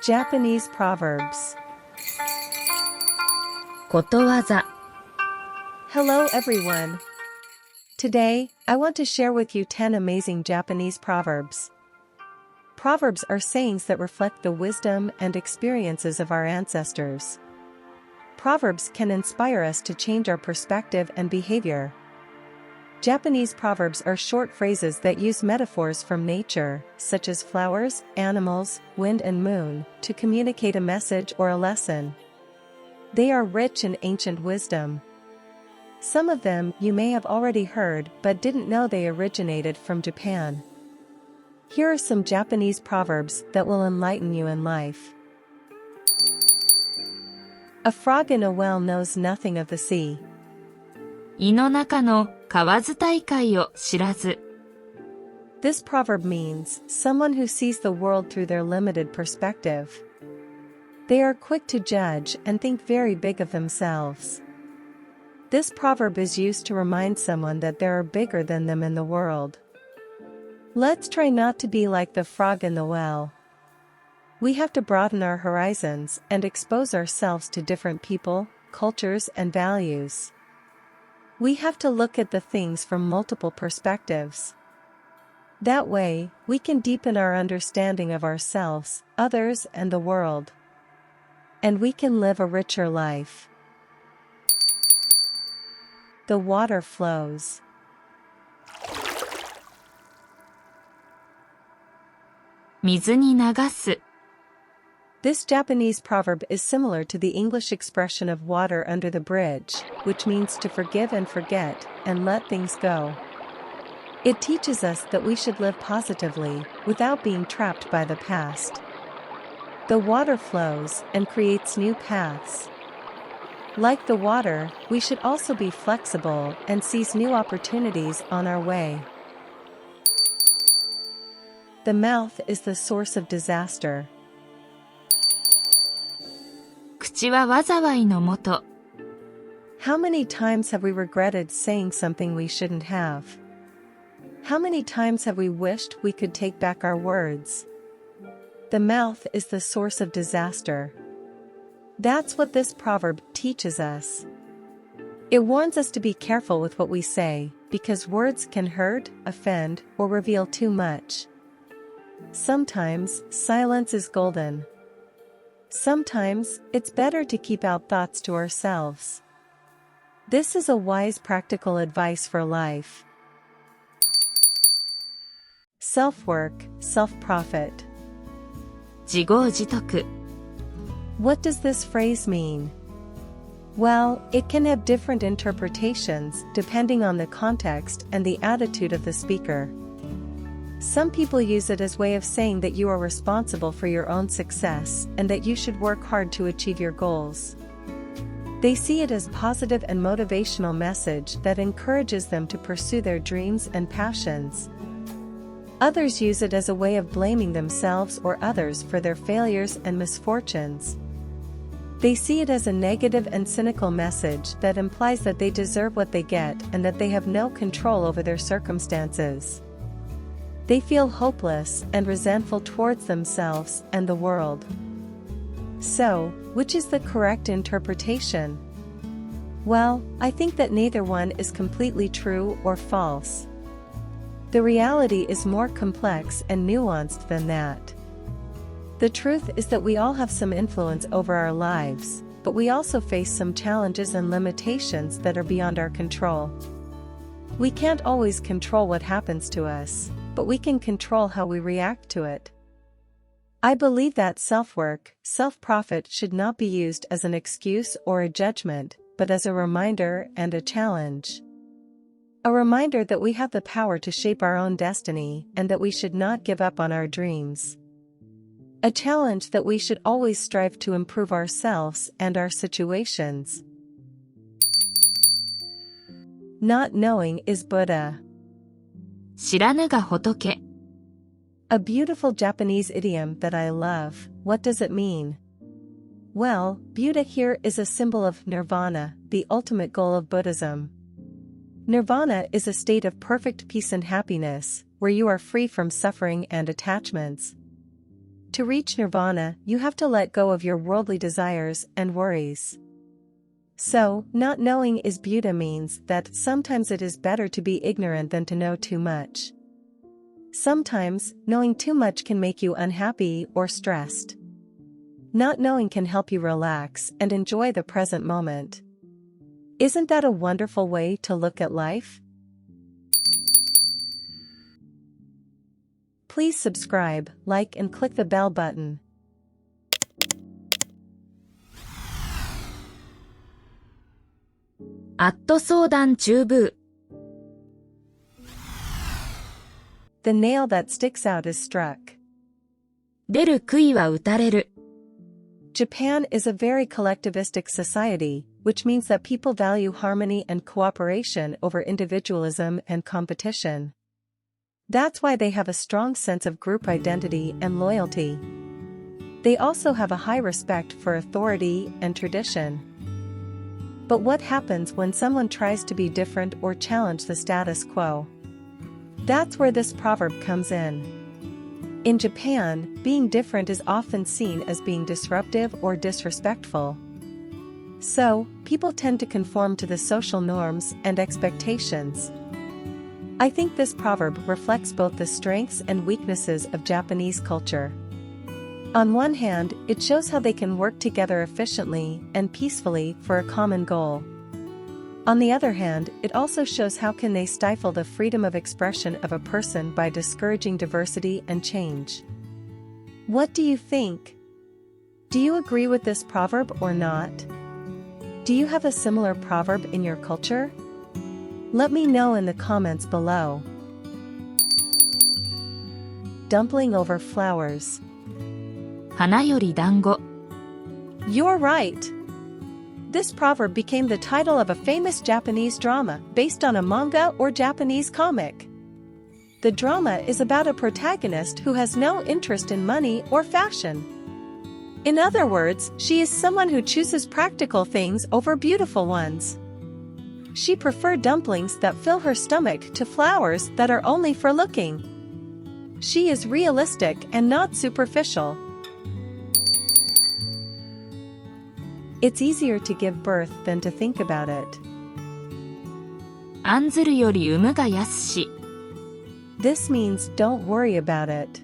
Japanese Proverbs. kotowaza. Hello everyone. Today, I want to share with you 10 amazing Japanese proverbs. Proverbs are sayings that reflect the wisdom and experiences of our ancestors. Proverbs can inspire us to change our perspective and behavior. Japanese proverbs are short phrases that use metaphors from nature, such as flowers, animals, wind and moon, to communicate a message or a lesson. They are rich in ancient wisdom. Some of them you may have already heard but didn't know they originated from Japan. Here are some Japanese proverbs that will enlighten you in life. A frog in a well knows nothing of the sea. 胃の中の蛙大海を知らず。This proverb means someone who sees the world through their limited perspective. They are quick to judge and think very big of themselves. This proverb is used to remind someone that there are bigger than them in the world. Let's try not to be like the frog in the well. We have to broaden our horizons and expose ourselves to different people, cultures, and values. We have to look at the things from multiple perspectives. That way, we can deepen our understanding of ourselves, others, and the world. And we can live a richer life. The water flows. 水に流す。This Japanese proverb is similar to the English expression of water under the bridge, which means to forgive and forget, and let things go. It teaches us that we should live positively, without being trapped by the past. The water flows and creates new paths. Like the water, we should also be flexible and seize new opportunities on our way. The mouth is the source of disaster. 口は災いのもと。 How many times have we regretted saying something we shouldn't have? How many times have we wished we could take back our words? The mouth is the source of disaster. That's what this proverb teaches us. It warns us to be careful with what we say, because words can hurt, offend, or reveal too much. Sometimes, silence is golden. Sometimes, it's better to keep our thoughts to ourselves. This is a wise practical advice for life. Self-work, self-profit. 自業自得。 What does this phrase mean? Well, it can have different interpretations depending on the context and the attitude of the speaker. Some people use it as a way of saying that you are responsible for your own success and that you should work hard to achieve your goals. They see it as a positive and motivational message that encourages them to pursue their dreams and passions. Others use it as a way of blaming themselves or others for their failures and misfortunes. They see it as a negative and cynical message that implies that they deserve what they get and that they have no control over their circumstances. They feel hopeless and resentful towards themselves and the world. So, which is the correct interpretation? Well, I think that neither one is completely true or false. The reality is more complex and nuanced than that. The truth is that we all have some influence over our lives, but we also face some challenges and limitations that are beyond our control. We can't always control what happens to us, but we can control how we react to it. I believe that self-work, self-profit should not be used as an excuse or a judgment, but as a reminder and a challenge. A reminder that we have the power to shape our own destiny and that we should not give up on our dreams. A challenge that we should always strive to improve ourselves and our situations. Not knowing is Buddha. 知らぬが仏。 A beautiful Japanese idiom that I love. What does it mean? Well, Buddha here is a symbol of nirvana, the ultimate goal of Buddhism. Nirvana is a state of perfect peace and happiness, where you are free from suffering and attachments. To reach nirvana, you have to let go of your worldly desires and worries. So, not knowing is Buddha means that sometimes it is better to be ignorant than to know too much. Sometimes, knowing too much can make you unhappy or stressed. Not knowing can help you relax and enjoy the present moment. Isn't that a wonderful way to look at life? Please subscribe, like and click the bell button. アット相談中部 The nail that sticks out is struck. 出る杭は打たれる Japan is a very collectivistic society, which means that people value harmony and cooperation over individualism and competition. That's why they have a strong sense of group identity and loyalty. They also have a high respect for authority and tradition. But what happens when someone tries to be different or challenge the status quo? That's where this proverb comes in. In Japan, being different is often seen as being disruptive or disrespectful. So, people tend to conform to the social norms and expectations. I think this proverb reflects both the strengths and weaknesses of Japanese culture. On one hand, it shows how they can work together efficiently and peacefully for a common goal. On the other hand, it also shows how can they stifle the freedom of expression of a person by discouraging diversity and change. What do you think? Do you agree with this proverb or not? Do you have a similar proverb in your culture? Let me know in the comments below. Dumpling over flowers. 花より団子 You're right. This proverb became the title of a famous Japanese drama based on a manga or Japanese comic. The drama is about a protagonist who has no interest in money or fashion. In other words, she is someone who chooses practical things over beautiful ones. She preferred dumplings that fill her stomach to flowers that are only for looking. She is realistic and not superficial. It's easier to give birth than to think about it. 案ずるより産むが易し This means don't worry about it.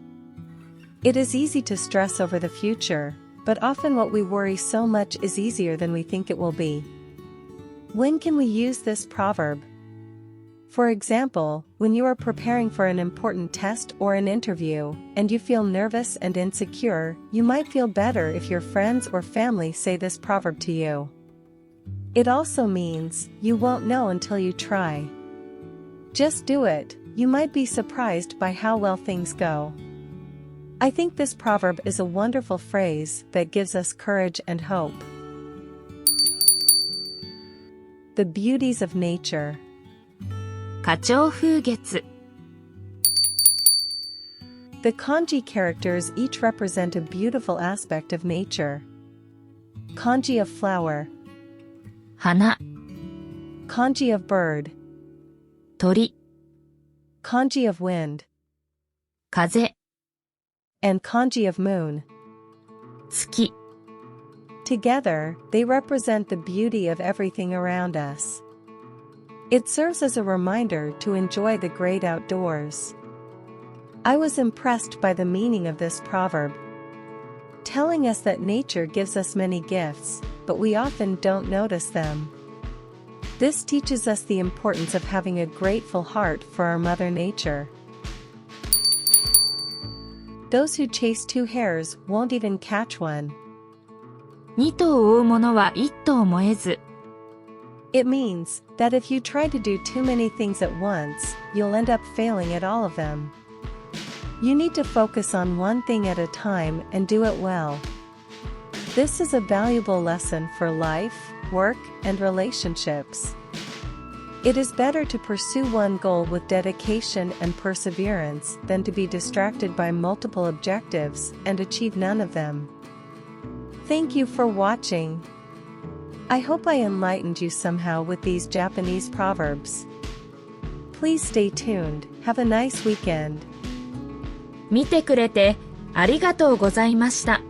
It is easy to stress over the future, but often what we worry so much is easier than we think it will be. When can we use this proverb? For example, when you are preparing for an important test or an interview, and you feel nervous and insecure, you might feel better if your friends or family say this proverb to you. It also means, you won't know until you try. Just do it, you might be surprised by how well things go. I think this proverb is a wonderful phrase that gives us courage and hope. The beauties of nature. 花鳥風月 The kanji characters each represent a beautiful aspect of nature. Kanji of flower. 花 Kanji of bird. 鳥 Kanji of wind. 風 And kanji of moon. 月 Together, they represent the beauty of everything around us. It serves as a reminder to enjoy the great outdoors. I was impressed by the meaning of this proverb, telling us that nature gives us many gifts, but we often don't notice them. This teaches us the importance of having a grateful heart for our Mother Nature. Those who chase two hares won't even catch one. 二頭を追う者は一頭も得ず It means that if you try to do too many things at once, you'll end up failing at all of them. You need to focus on one thing at a time and do it well. This is a valuable lesson for life, work, and relationships. It is better to pursue one goal with dedication and perseverance than to be distracted by multiple objectives and achieve none of them. Thank you for watching. I hope I enlightened you somehow with these Japanese proverbs. Please stay tuned. Have a nice weekend. 見てくれてありがとうございました。